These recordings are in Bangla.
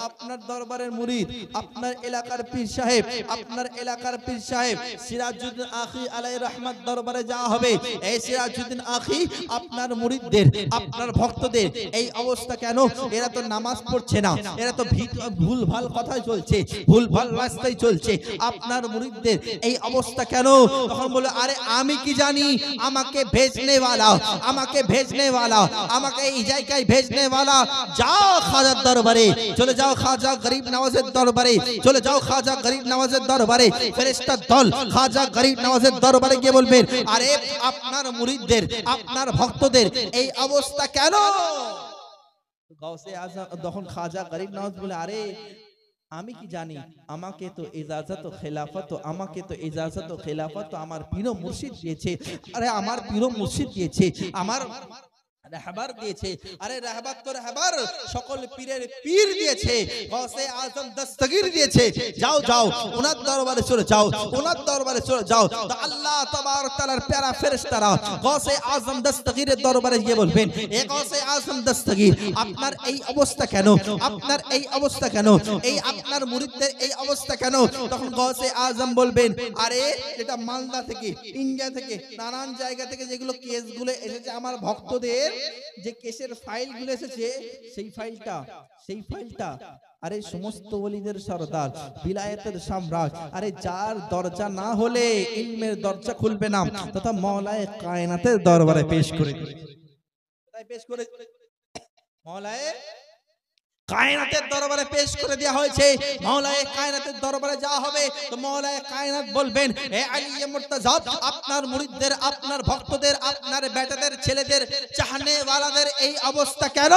আপনার দরবারের মুরিদ, আপনার এলাকার পীর সাহেব, আপনার এলাকার পীর সাহেব সিরাজউদ্দিন আখি আলাইহির রহমত দরবারে যাওয়া হবে। এই সিরাজউদ্দিন আখি আপনার মুরিদদের, আপনার ভক্তদের এই অবস্থা কেন? এরা তো নামাজ পড়ছে না, এরা তো ভুলভাল কথাই চলছে, ভুলভাল রাস্তায় চলছে, আপনার মুরিদদের এই অবস্থা কেন? তখন বলে, আরে আমি কি জানি, আমাকে भेजने वाला, আমাকে भेजने वाला, আমাকে এই জায়গায় भेजने वाला। যাও খাজার দরবারে চলে যাও, খাজা গরিব নওয়াজের দরবারে চলে যাও, খাজা গরিব নওয়াজের দরবারে। ফেরেশতা দল খাজা গরিব নওয়াজের দরবারে গিয়ে বলবেন, আরে আপনার মুরিদদের, আপনার ভক্তদের এই অবস্থা কেন? গাউসে আজম তখন খাজা গরিব নওয়াজ বলে, আরে আমি কি জানি, আমাকে তো ইজাজত ও খেলাফত, আমাকে তো ইজাজত ও খেলাফত আমার পীর ও মুর্শিদ দিয়েছে। আরে আমার পীর ও মুর্শিদ দিয়েছে, আমার রাহবার দিয়েছে। আরে রাহবার তো রাহবার সকল পীরের পীর দিয়েছে, গাউসে আজম দস্তগীর দিয়েছে। যাও যাও ওনার দরবারে চলে যাও, ওনার দরবারে চলে যাও। তো আল্লাহ তাবারক তাআলার প্যারা ফেরেশতারা গাউসে আজম দস্তগীরের দরবারে গিয়ে বলবেন, এ গাউসে আজম দস্তগীর, আপনার এই অবস্থা কেন? আপনার এই অবস্থা কেন? এই আপনার মুরিদদের এই অবস্থা কেন? তখন গাউসে আজম বলবেন, আরে এটা মালদা থেকে, ইন্ডিয়া থেকে, নানান জায়গা থেকে যেগুলো কেসগুলো এসেছে আমার ভক্তদের, যে কেসের ফাইলগুলো এসেছে, সেই ফাইলটা আরে সমস্ত ওলিদের সরদার, বিলায়েতের সম্রাট, আরে যার দরজা না হলে ইলমের দরজা খুলবে না, তথা মওলায়ে কায়নাতের দরবারে পেশ করে মওলায়ে কায়নাতের দরবারে পেশ করে দেওয়া হয়েছে। মওলায়ে কায়নাতের দরবারে যাওয়া হবে। তো মওলায়ে কায়নাত বলবেন, হে আলী মুর্তজা, আপনার মুরিদদের, আপনার ভক্তদের, আপনার বেটাদের, ছেলেদের, চাহনে ওয়ালাদের এই অবস্থা কেন?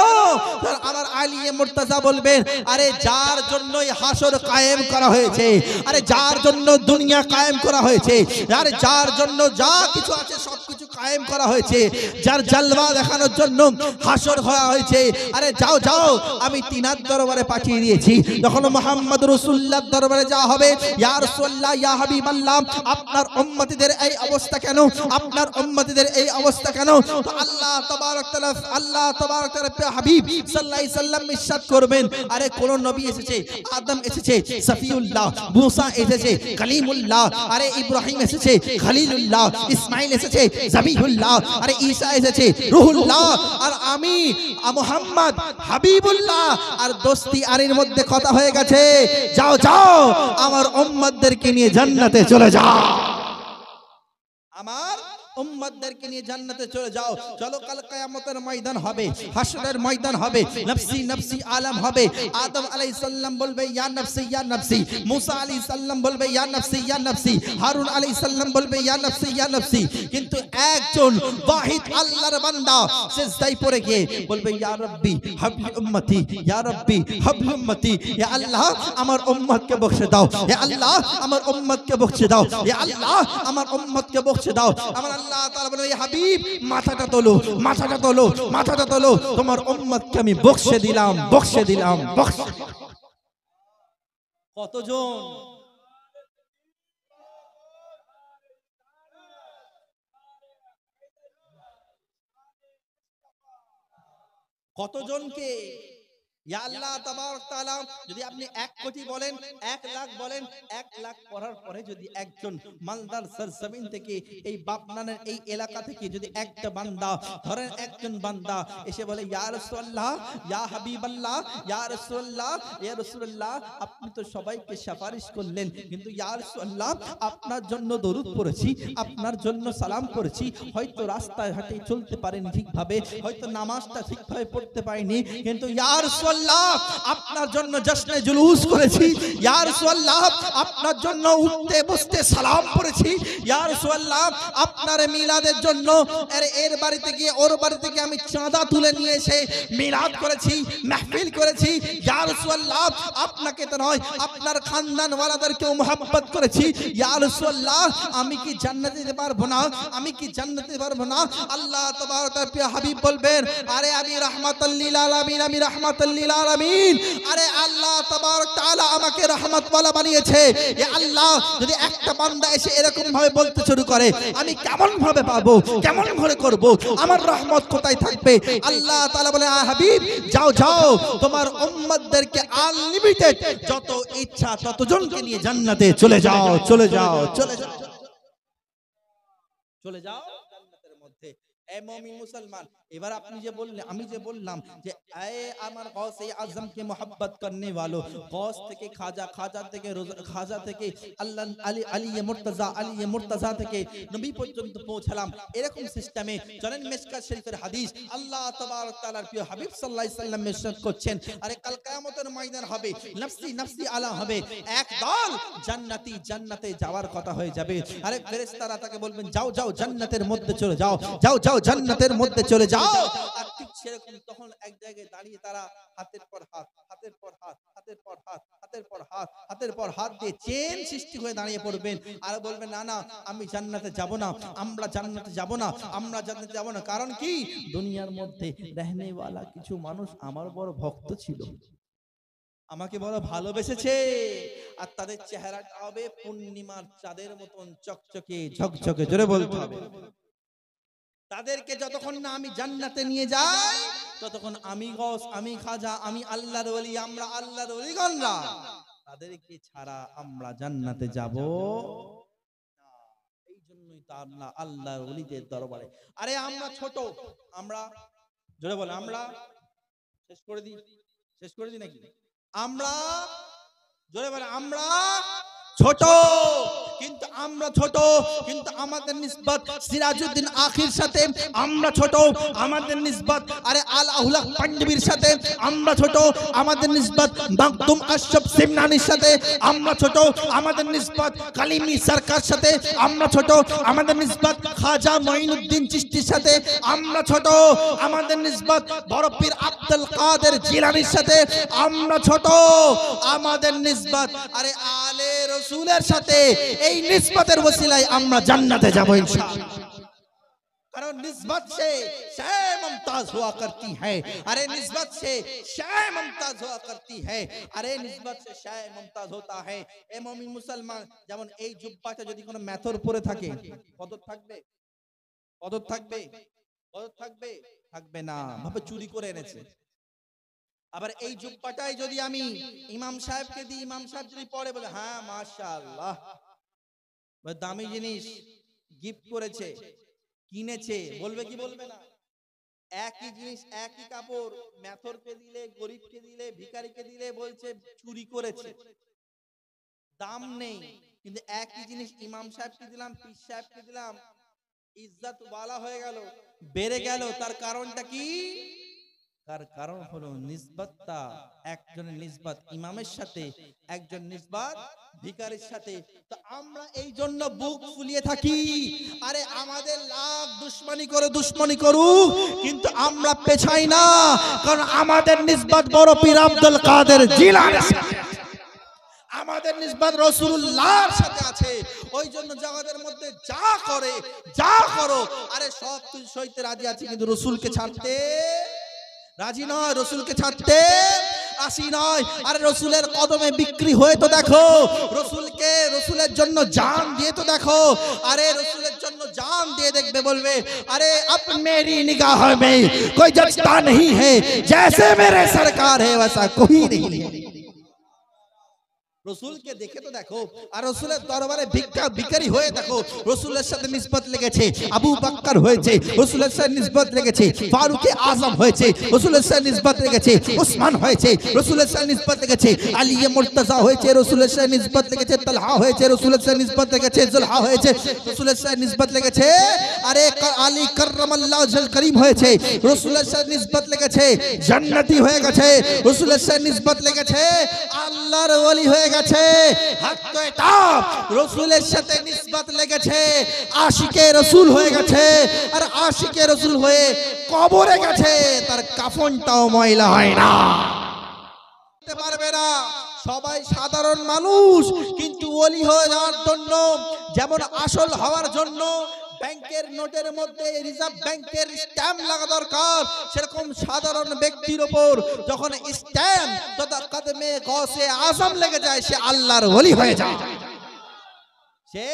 আমার আলী মুর্তজা বলবেন, আরে যার জন্যই হাসর কায়েম করা হয়েছে, আরে যার জন্য দুনিয়া কায়েম করা হয়েছে, আরে যার জন্য যা কিছু আছে সবকিছু কায়েম করা হয়েছে, যার জালওয়া দেখানোর জন্য হাসর হওয়া হয়েছে। আরে যাও যাও, আমি তিনার দরবারে পাঠিয়ে দিয়েছি। যখন মুহাম্মদ রাসূলুল্লাহর দরবারে যাওয়া হবে, ইয়া রাসূলুল্লাহ, ইয়া হাবিবাল্লাহ, আপনার উম্মতিদের এই অবস্থা কেন? আপনার উম্মতিদের এই অবস্থা কেন? তো আল্লাহ তাবারক তাআলা হাবিব সাল্লাল্লাহু আলাইহি সাল্লাম ইরশাদ করবেন, আরে কোন নবী এসেছে, আদম এসেছে, সফিউল্লাহ, মুসা এসেছে, কালিমুল্লাহ, আরে ইব্রাহিম এসেছে, খলিলুল্লাহ, ইসমাইল এসেছে, জবিহুল্লাহ, আরে ঈসা এসেছে, রূহুল্লাহ, আর আমি মুহাম্মদ হাবিবুল্লাহ আর দোস্তি আরির মধ্যে কথা হয়ে গেছে। যাও যাও, আমার উম্মতদেরকে নিয়ে জান্নাতে চলে যাও, আমার উম্মতদেরকে নিয়ে জান্নাতে চলে যাও। চলো, কাল কিয়ামতের ময়দান হবে, হাসরের ময়দান হবে, নফসি নফসি আলম হবে। আদম আলাইহিস সালাম বলবে, ইয়া নফসি ইয়া নফসি। মুসা আলাইহিস সালাম বলবে, ইয়া নফসি ইয়া নফসি। হারুন আলাইহিস সালাম বলবে, ইয়া নফসি ইয়া নফসি। কিন্তু একজন ওয়াহিদ আল্লাহর বান্দা সিজদায় পড়ে গিয়ে বলবে, ইয়া রাব্বি হাবলি উম্মতি, ইয়া রাব্বি হাবলি উম্মতি। ইয়া আল্লাহ, আমার উম্মতকে বখশে দাও, ইয়া আল্লাহ, আমার উম্মতকে বখশে দাও, ইয়া আল্লাহ, আমার উম্মতকে বখশে দাও। আমার আল্লাহ তাআলা বলেন, ইয়া হাবিব, মাথাটা তোলো, মাথাটা তোলো, মাথাটা তোলো, তোমার উম্মতকে আমি বখশে দিলাম, বখশে দিলাম, বখশে। কতজন কতজনকে ইয়া আল্লাহ তাবারক তাআলা, যদি আপনি 1 কোটি বলেন, 1 লাখ বলেন, 1 লাখ পড়ার পরে যদি একজন মালদার সরজমিন থেকে, এই বাপনানের এই এলাকা থেকে যদি একটা বান্দা, ধরেন একজন বান্দা এসে বলে, ইয়া রাসূলুল্লাহ, ইয়া হাবিবাল্লাহ, ইয়া রাসূলুল্লাহ, ইয়া রাসূলুল্লাহ, আপনি তো সবাইকে সুপারিশ করলেন, কিন্তু ইয়া রাসূলুল্লাহ, আপনার জন্য দরুদ পড়েছি, আপনার জন্য সালাম করেছি, হয়তো রাস্তায় হাঁটে চলতে পারেনি ঠিকভাবে, হয়তো নামাজটা ঠিকভাবে পড়তে পারিনি, কিন্তু ইয়া রাসূলুল্লাহ, আপনার জন্য জশ্নে জুলুস করেছি, ইয়া রাসূলুল্লাহ, আপনার জন্য উঠতে বসতে সালাম করেছি, ইয়া রাসূলুল্লাহ, আপনার মিলাদের জন্য এর বাড়িতে গিয়ে ওর বাড়িতে গিয়ে আমি চাঁদা তুলে নিয়ে এসে মিলাদ করেছি, মাহফিল করেছি, ইয়া রাসূলুল্লাহ, আপনাকে তো নয়, আপনার খানদান ওয়ালাদেরকেও মুহাব্বত করেছি, ইয়া রাসূলুল্লাহ, আমি কি জান্নাতে যেতে পারবো না? আমি কি জান্নাতে যেতে পারবো না? আল্লাহ তাবারক তাআলা প্রিয় হাবিব বলবেন, আরে আমি রাহমাতুল লিল আলামিন, আমি রাহমাতুল লিল আলামিন। আরে আল্লাহ তাবারক তাআলা আমাকে রহমত ওয়ালা বানিয়েছে। এ আল্লাহ, যদি একটা বান্দা এসে এরকম ভাবে বলতে শুরু করে, আমি কেমন ভাবে পাবো, কেমন করে করব, আমার রহমত কোথায় থাকবে? আল্লাহ তাআলা বলে, হাবিব যাও যাও, তোমার উম্মতদেরকে আনলিমিটেড যত ইচ্ছা ততজনকে নিয়ে জান্নাতে চলে যাও, চলে যাও, চলে যাও, চলে যাও জান্নাতের মধ্যে। এ মুমিন মুসলমান, এবার আপনি যে বললেন, আমি যে বললাম যে এ আমার গৌসে আজম কে মোহাব্বত করনে वालों, গৌস থেকে খাজা, খাজা থেকে খাজা থেকে আল্লাহ আলী, আলী মুর্তজা থেকে নবী পর্যন্ত পৌঁছলাম, এরকম সিস্টেমে চলেন মিশকাত শরীফের হাদিস। আল্লাহ তাবারক তাআলার প্রিয় হাবিব সাল্লাল্লাহু আলাইহি সাল্লাম ইরশাদ করছেন, আরে কাল কিয়ামতের ময়দান হবে, নফসি নফসি আলা হবে, এক দল জান্নাতি জান্নাতে যাওয়ার কথা হয়ে যাবে। আরে ফেরেশতারা তাকে বলবেন, যাও যাও জান্নাতের মধ্যে চলে যাও, যাও যাও জান্নাতের মধ্যে চলে যাও। আর ঠিক সেরকম তখন এক জায়গায় দাঁড়িয়ে তারা হাতের পর হাত, হাতের পর হাত, হাতের পর হাত, হাতের পর হাত, হাতের পর হাত দিয়ে চেন সৃষ্টি হয়ে দাঁড়িয়ে পড়বেন। আর বলবেন, না না, আমি জান্নাতে যাব না, আমরা জান্নাতে যাব না, আমরা জান্নাতে যাব না। কারণ কি? দুনিয়ার মধ্যে রহনে ওয়ালা কিছু মানুষ আমার বড় ভক্ত ছিল, আমাকে বড় ভালোবেসেছে, আর তাদের চেহারাটা হবে পূর্ণিমার চাঁদের মতন চকচকে ঝকঝকে। জোরে বলতে হবে। তাদেরকে যতক্ষণ না আমি জান্নাতে নিয়ে যাই, ততক্ষণ আমি গৌস, আমি খাজা, আমি আল্লাহর ওলি, আমরা আল্লাহর ওলিগণরা, তাদেরকে ছাড়া আমরা জান্নাতে যাব না। এই জন্যই তো আমরা আল্লাহর ওলিদের দরবারে, আরে আমরা ছোট, আমরা জোরে বলে, আমরা শেষ করে দিই নাকি? আমরা জোরে বলে, আমরা ছোট, কিন্তু আমরা ছোট, কিন্তু আমাদের নিসবত সিরাজউদ্দিন আখির সাথে আমরা ছোট, আমাদের নিসবত আরে আল আহলাক পাঞ্জাবির সাথে আমরা ছোট, আমাদের নিসবত মাকদুম আশরাফ সিমনানির সাথে আমরা ছোট, আমাদের নিসবত কালিমি সরকার সাথে আমরা ছোট, আমাদের নিসবত খাজা মঈনুদ্দিন চিশতির সাথে আমরা ছোট, আমাদের নিসবত বড় পীর আব্দুল কাদের জিলানীর সাথে আমরা ছোট, আমাদের নিসবত আরে আলে রাসূলের সাথে, এই নিসবতের ওসিলায় আমরা জান্নাতে যাব ইনশাআল্লাহ। কারণ নিসবত से शाय मुमताज हुआ करती है, अरे निस्बत से शाय मुमताज हुआ करती है, अरे निस्बत से शाय मुमताज होता है। এ মুমিন মুসলমান, যেমন এই জুব্বাটা যদি কোনো মেথর পরে থাকে, কদর থাকবে? কদর থাকবে? কদর থাকবে? থাকবে না, ভাবে চুরি করে এনেছে। আবার এই জুব্বাটাই যদি আমি ইমাম সাহেবকে দিই, ইমাম সাহেব যদি পড়ে, বলে হ্যাঁ মাশাআল্লাহ, দামি জিনিস গিফট করেছে, কিনেছে, বলবে কি বলবে না? একই জিনিস, একই কাপড় মেথরকে দিলে, গরিবকে দিলে, ভিখারিকে দিলে বলছে চুরি করেছে, দাম নেই। কিন্তু একই জিনিস ইমাম সাহেবকে দিলাম, পীর সাহেবকে দিলাম, ইজ্জত ওয়ালা হয়ে গেল, বেড়ে গেল। তার কারণটা কি? তার কারণ হলো নিসবতটা, একজনের নিসবত ইমামের সাথে, একজন নিসবত ভিখারির সাথে। তো আমরা এই জন্য বুক ফুলিয়ে থাকি, আরে আমাদের লাখ দুশ্মনী করুক, কিন্তু আমরা পেছাই না, কারণ আমাদের নিসবত বড় পীর আব্দুল কাদের জিলানীর সাথে, আমাদের নিসবত রাসূলুল্লাহর সাথে আছে। ওই জন্য জগতের মধ্যে যা করে, যা করো, আরে সব কিছু সইতে রাজি আছি, কিন্তু রাসূলকে ছাড়তে রাজি নয়, রসুলকে ছাড়তে আসি নয়। আরে রসুলের কদমে বিক্রি হয়ে তো দেখো, রসুলকে, রসুলের জন্য জান দিয়ে তো দেখো, আরে রসুলের জন্য জান দিয়ে দেখবে, বলবে আরে अब मेरी निगाह में कोई जचता नहीं है, जैसे मेरे सरकार है वैसा कोई नहीं है। রসুলকে দেখে তো দেখো, আর রসুলের দরবারে ভিখারি হয়ে দেখো। রসুলের সাথে নিসবত লেগেছে আবু বকর হয়েছে, রসুলের সাথে নিসবত লেগেছে ফারুক আজম হয়েছে, রসুলের সাথে নিসবত লেগেছে উসমান হয়েছে, রসুলের সাথে নিসবত লেগেছে আলী মুর্তজা হয়েছে, রসুলের সাথে নিসবত লেগেছে তালহা হয়েছে, রসুলের সাথে নিসবত লেগেছে জুলহা হয়েছে, রসুলের সাথে নিসবত লেগেছে আরে আলী কাররামাল্লাহু ওয়াজহুল করিম হয়েছে, রসুলের সাথে নিসবত লেগেছে জান্নাতি হয়ে গেছে, রসুলের সাথে নিসবত লেগেছে আল্লাহর ওলি হয়ে গেছে। রসুলের সাথে নিসবত লেগেছে আশিকে রসুল হয়ে গেছে, আর আশিকে রসুল হয়ে কবরে গেছে, তার কাফনটাও ময়লা হয় না, পারবে না। সবাই সাধারণ মানুষ, কিন্তু ওলি হয়ে যাওয়ার জন্য, যেমন আসল হওয়ার জন্য ব্যাংকের নোটের মধ্যে রিজার্ভ ব্যাংকের স্ট্যাম্প লাগা দরকার, সেরকম সাধারণ ব্যক্তির উপর যখন স্ট্যাম্প তথা কদমে গৌসে আজম লেগে যায়, সে আল্লাহর ওলি হয়ে যায়, সে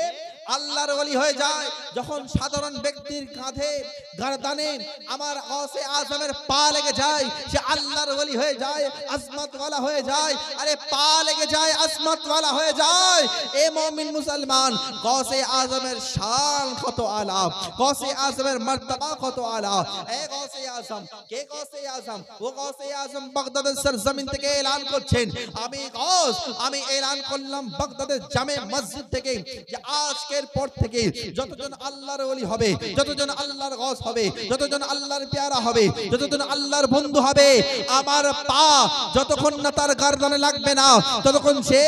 আল্লাহর ওলি হয়ে যায়। যখন সাধারণ ব্যক্তির কাঁধে গর্দানে আমার গৌসে আজমের পা লেগে যায়, সে আল্লাহর ওলি হয়ে যায়, আজমত ওয়ালা হয়ে যায়। আরে পা লেগে যায়, আজমত ওয়ালা হয়ে যায়। এ মুমিন মুসলমান, গৌসে আজমের শান কত আলা, গৌসে আজমের মর্তবা কত আলা। এ গৌসে আজম, কে গৌসে আজম? ও গৌসে আজম বাগদাদের সরজমিন থেকে এলান করছেন, আমি গৌস, আমি এলান করলাম বাগদাদের জামে মসজিদ থেকে যে আজকের পর থেকে যতজন আল্লাহর ওলি হবে, যতজন আল্লাহর গৌস হবে, যতজন আল্লাহর পেয়ারা হবে, যতজন আল্লাহর বন্ধু হবে, আমার পা যতক্ষণ না তার গর্দানে লাগবে না, ততক্ষণ সে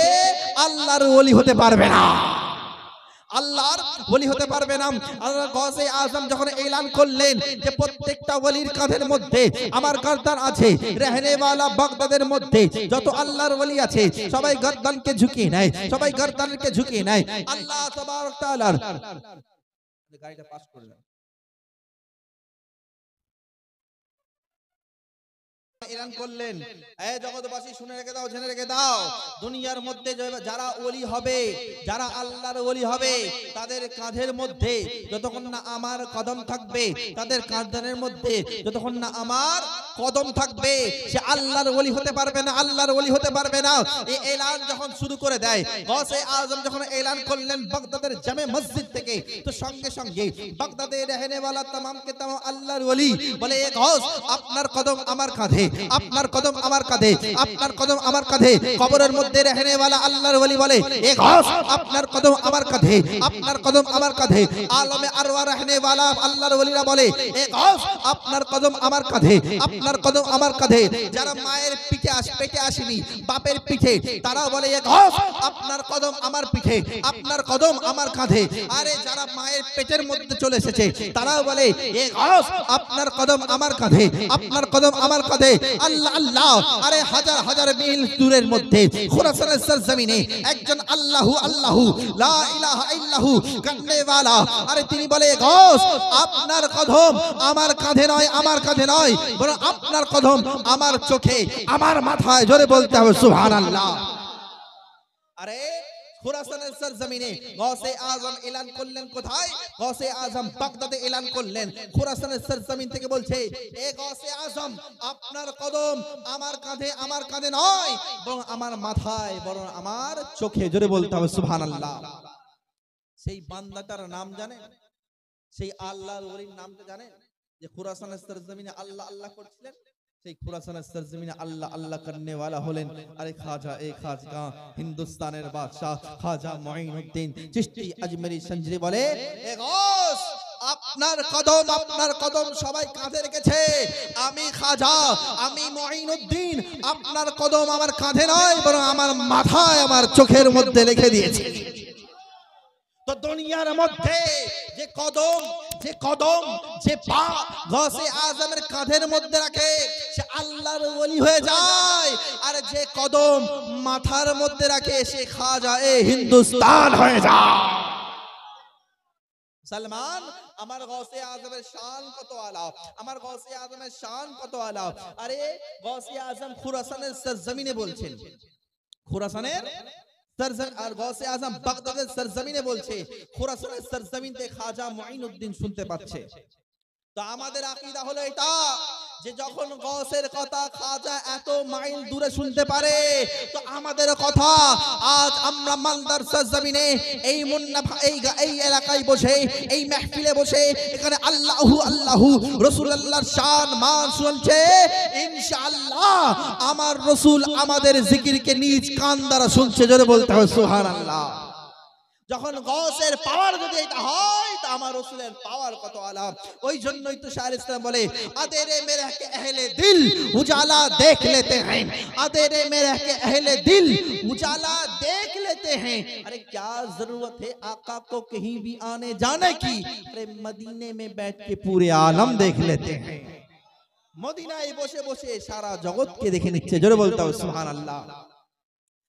আল্লাহর ওলি হতে পারবে না, আল্লাহর ওলি হতে পারবে না। আল্লাহ গৌসে আজম যখন এলান করলেন যে প্রত্যেকটা ওলির কাঁধের মধ্যে আমার গর্দান আছে, রহনেওয়ালা বাগদাদের মধ্যে যত আল্লাহর ওলি আছে সবাই গর্দানকে ঝুঁকিয়ে নেয়, সবাই গর্দানকে ঝুঁকিয়ে নেয়। আল্লাহ তাবারক তাআলার গাড়িটা পাস করলেন, এলান করলেন, এই জগৎবাসী শুনে রেখে দাও, জেনে রেখে দাও, দুনিয়ার মধ্যে যারা ওলি হবে, যারা আল্লাহর ওলি হবে, তাদের কাঁধের মধ্যে যতক্ষণ না আমার কদম থাকবে, তাদের কাঁধের মধ্যে যতক্ষণ না আমার কদম থাকবে, সে আল্লাহর ওলি হতে পারবে না, আল্লাহর ওলি হতে পারবে না। এই এলান যখন শুরু করে দেয়, গৌসে আজম যখন এলান করলেন বাগদাদের জামে মসজিদ থেকে, তো সঙ্গে সঙ্গে বাগদাদে রহনেওয়ালা तमाम-কে तमाम আল্লাহর ওলি বলে, এ গৌস, আপনার কদম আমার কাঁধে, আপনার কদম আমার কাঁধে, আপনার কদম আমার কাঁধে। কবরের মধ্যে রহনেওয়ালা আল্লাহর ওলি বলে, এ গৌস, আপনার কদম আমার কাঁধে, আপনার কদম আমার কাঁধে। আলমে আরওয়াহ রহনেওয়ালা আল্লাহর ওলিরা বলে, এ গৌস, আপনার কদম আমার কাঁধে, আপনার কদম আমার কাঁধে। যারা মায়ের পিঠে পেটে আসেনি, বাপের পিঠে, তারাও বলে, এ গৌস, আপনার কদম আমার পিঠে, আপনার কদম আমার কাঁধে। আরে যারা মায়ের পেটের মধ্যে চলে এসেছে, তারাও বলে, এ গৌস, আপনার কদম আমার কাঁধে, আপনার কদম আমার কাঁধে। আল্লাহ আল্লাহ, আরে হাজার হাজার মিল দূরের মধ্যে খুরাসানের সরজমিনে একজন আল্লাহু আল্লাহু লা ইলাহা ইল্লাহু কান্নেওয়ালা, আরে তিনি বলে, গৌস, আপনার কদম আমার কাঁধে নয়, আমার কাঁধে নয়, বরং আপনার কদম আমার চোখে, আমার মাথায়। জোরে বলতে হবে সুবহানাল্লাহ। আরে খুরাসানের সরজমিনে গৌসে আজম এলান করলেন কোথায়? গৌসে আজম বাগদাদে এলান করলেন। খুরাসানের সরজমিন থেকে বলছে, এ গৌসে আজম, আপনার কদম আমার কাঁধে, আমার কাঁধে নয়, বরং আমার মাথায়, বরং আমার চোখে। জোরে বলতে হবে সুবহানাল্লাহ। সেই বান্দাটার নাম জানেন? সেই আল্লাহর ওলির নামটা জানেন? যে খুরাসানের সরজমিনে আল্লাহ আল্লাহ করছিলেন, সেই খুরাসানের সরজমিনে আল্লাহ আল্লাহ করনে वाला হলেন আরে খাজা, এ খাজা হিন্দুস্তানের বাদশা খাজা মুঈনুদ্দিন চিশতি আজমেরি সঞ্জরি বলে, এ গৌস, আপনার কদম সবাই কাঁধে রেখেছে, আমি খাজা, আমি মুঈনুদ্দিন, আপনার কদম আমার কাঁধে নয়, বরং আমার মাথায়, আমার চোখের মধ্যে রেখে দিয়েছে। তো দুনিয়ার মধ্যে যে কদম যে পা গৌসে আজমের কাঁধের মধ্যে রাখে, সে আল্লাহর ওলি হয়ে যায়। আর যে কদম মাথার মধ্যে রাখে, সে খাজা এ হিন্দুস্তান হয়ে যায়। সলমান, আমার গৌসে আজমের শান কত আলা, আমার গৌসে আজমের শান কত আলা। আরে গৌসে আজম খুরাসানের সরজমিনে বলছেন, খুরাসানের আর গৌসে আজম বাগদাদের সরজমিনে বলছে, খুরাসানের সরজমিনতে খাজা মুঈনুদ্দিন শুনতে পাচ্ছে। তো আমাদের আকীদা হলো এটা, যে যখন গৌসের কথা খাজা এত মাইল দূরে শুনতে পারে, তো আমাদের কথা আজ আমরা মালদার সরজমিনে এই মুন্না এই এলাকায় বসে, এই মাহফিলে বসে, এখানে আল্লাহু আল্লাহু রাসূলুল্লাহর শান মান শুনছে। ইনশাআল্লাহ আমার রাসূল আমাদের জিকিরকে নিজ কান দ্বারা শুনছে। জোরে বলতে হবে সুবহানাল্লাহ। যখন গৌসের পাওয়ার যদি এটা হয়, তো আমার রাসূলের পাওয়ার কত আলা। ওই জন্যই তো শায়ের ইসলাম বলে, আদেরে মেরে কে আহলে দিল উজালা দেখ लेते हैं, আদেরে মেরে কে আহলে দিল उजाला देख लेते हैं। अरे क्या जरूरत है आका को कहीं भी आने जाने की, अरे मदीने में बैठ के पूरे आलम देख लेते हैं। মদিনায় বসে বসে সারা জগৎকে দেখে নিচ্ছে। জোরে বলতে হবে সুবহানাল্লাহ।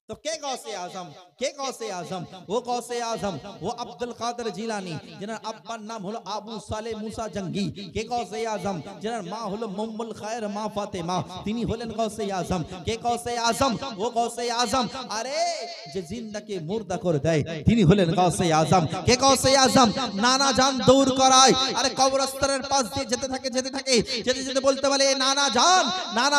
तो के गौसे आजम, के गौसे आजम, वो गौसे आजम, वो अब्दुल कादिर जिलानी जिनार अब्बार नाम हलो आबू साले मूसा जंगी, के गौसे आजम जिनार मा हलो मुम्मुल खैर मा फातिमा, तिनी हलेन गौसे आजम, के गौसे आजम, वो गौसे आजम, अरे जे जिंदाके मुर्दा करे देय तिनी हलेन गौसे आजम, के गौसे आजम नाना जान दौड़ कराय, अरे कब्रस्ताনের পাশ দিয়ে যেতে থাকে যেতে যেতে বলতে বলে নানা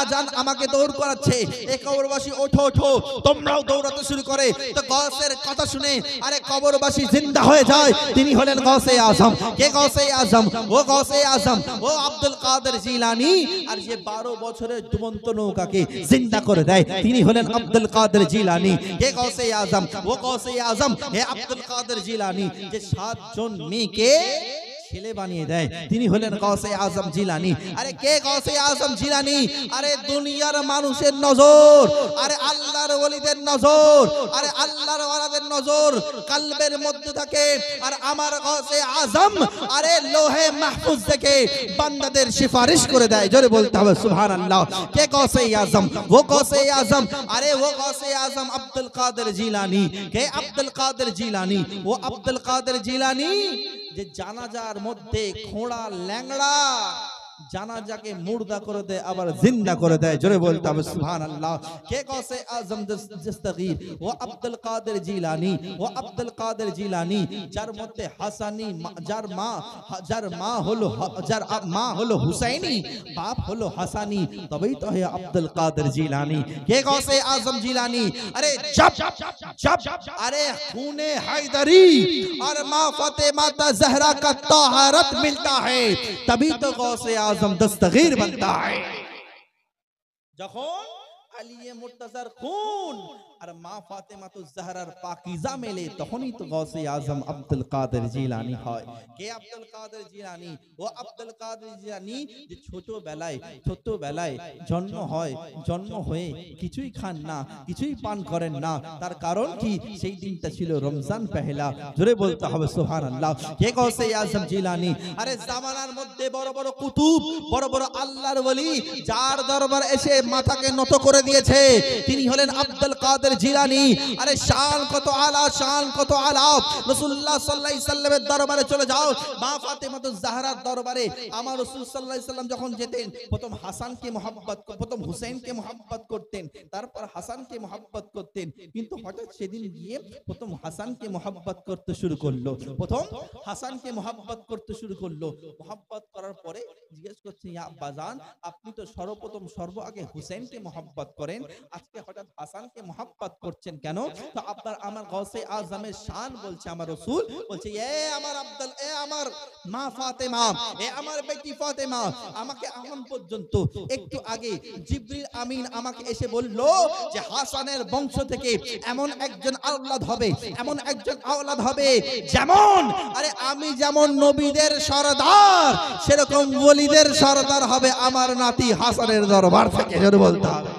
জান আমাকে দৌড় করাচ্ছে, এই কবরবাসী ওঠো ওঠো তোমরা দৌড়াতে শুরু করে। তো গৌসের কথা শুনে আরে কবরবাসী জিন্দা হয়ে যায়, তিনি হলেন গৌসে আজম। কে গৌসে আজম? ও গৌসে আজম, ও আব্দুল কাদের জিলানী। আর যে 12 বছরের ডুবন্ত নৌকাকে জিন্দা করে দেয় তিনি হলেন আব্দুল কাদের জিলানী। কে গৌসে আজম? ও গৌসে আজম হে আব্দুল কাদের জিলানী, যে 7 জন মেয়েকে ছেলে বানিয়ে দেয় তিনি হলেন গৌসে আজম জিলানী। আরে কে গৌসে আজম জিলানী? আরে দুনিয়ার মানুষের নজর, আরে আল্লাহর ওলিদের নজর, আরে আল্লাহর ওয়ালাদের নজর কলবের মধ্যে থাকে। আর আমার গৌসে আজম আরে লোহে মাহফুজ থেকে বান্দাদের সিফারিশ করে দেয়। জোরে বলতে হবে সুবহানাল্লাহ। কে গৌসে আজম? ও গৌসে আজম, আরে ও গৌসে আজম আব্দুল কাদের জিলানী। কে আব্দুল কাদের জিলানী? ও আব্দুল কাদের জিলানী যে জানাজার মধ্যে খোঁড়া ল্যাংড়া জানাজাকে মুর্দা করে দেয় আবার জিন্দা করে দেয়। জোরে বলতে হবে সুবহানাল্লাহ। কে গৌসে আজম দস্তগীর? ও আব্দুল কাদের জিলানী। ও আব্দুল কাদের জিলানী যার মধ্যে হাসানী, যার মা হলো হুসাইনি, বাপ হলো হাসানি, তবেই তো হে আব্দুল কাদের জিলানী। কে গৌসে আজম জিলানী? আরে জব अरे खूने हैदरी और माँ फातिमा ज़हरा का तहारत मिलता है तभी तो गौसे आजम दस्तगीर बनता है। যখন আলিয়ে মুর্তজার খুন আর মা ফাতেমা তো জাহরার পাকিজা মেলে তখনই তো গৌসে আজম আব্দুল কাদের জিলানী হয়। কে আব্দুল কাদের জিলানী? ও আব্দুল কাদের জিলানী যে ছোটবেলায় জন্ম হয়ে কিছুই খান না, কিছুই পান করেন না। তার কারণ কি? সেই দিনটা ছিল রমজান পহেলা। জোরে বলতে হবে সুবহানাল্লাহ। কে গৌসে আজম জিলানী? আরে জামানার মধ্যে বড় বড় কুতুব, বড় বড় আল্লাহর ওলি যার দরবার এসে মাথাকে নত করে দিয়েছে তিনি হলেন আব্দুল কাদের জিলানী। আরে শান কত আলা, শান কত আলা। রাসূলুল্লাহ সাল্লাল্লাহু আলাইহি সাল্লামের দরবারে চলে যাও, মা ফাতেমাতুজ জাহরার দরবারে আমার রাসূল সাল্লাল্লাহু আলাইহি সাল্লাম যখন যেতেন প্রথম হাসানকে মহব্বত, প্রথম হুসাইনকে মহব্বত করতেন, তারপর হাসানকে মহব্বত করতেন। কিন্তু হঠাৎ সেদিন গিয়ে প্রথম হাসানকে মহব্বত করতে শুরু করলো, প্রথম হাসানকে মহব্বত করতে শুরু করলো। মহব্বত করার পরে জিজ্ঞেস করছে ইয়া আব্বাজান আপনি তো সর্ব আগে হুসাইনকে মহব্বত করেন, আজকে হঠাৎ হাসানকে মহব্বত করছেন কেন? তো আমার গৌসে আজমের শান বলছে, আমার রাসূল বলছে আমার মা ফাতেমা, আমার বেটি ফাতেমা, আমাকে এখন পর্যন্ত একটু আগে জিবরিল আমিন আমাকে এসে বলল যে হাসানের বংশ থেকে এমন একজন আওলাদ হবে যেমন আরে আমি যেমন নবীদের সরদার সেরকম ওলিদের সরদার হবে আমার নাতি হাসানের দরবার থেকে। জোরে বলতে হবে।